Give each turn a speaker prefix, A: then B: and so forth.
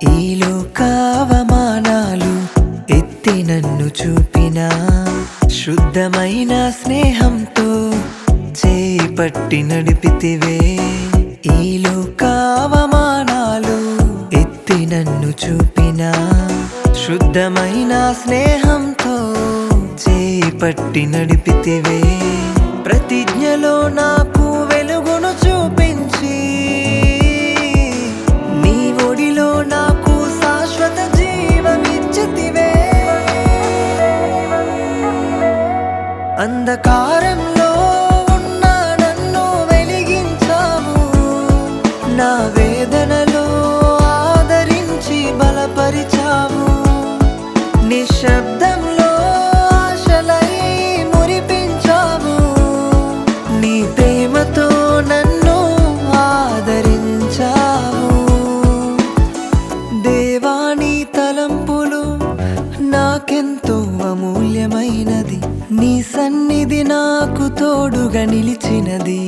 A: ఈ లోకావమానాలు ఎత్తి నన్ను చూపిన శుద్ధమైన స్నేహంతో చేయి పట్టి నడిపితివే. ఈ లోకావమానాలు ఎత్తి నన్ను చూపిన శుద్ధమైన స్నేహంతో చేయి పట్టి నడిపితివే. ప్రతిజ్ఞలో నాకు వెలుగును చూపించి నీ ఒడిలో నాకు శాశ్వత జీవమిచ్చితివే. అంధకారంలో ఉన్న నన్ను వెలిగించావు, నా వేదనలో ఆదరించి బలపరిచావు. నిశ్శబ్దంలో ఆశలై మురిపించావు, నీ ప్రేమతో నన్ను ఆదరించావు. దేవాని తలంపులు నాకెంతో అమూల్యమైనది, నీ సన్నిధి నాకు తోడుగా నిలిచినది.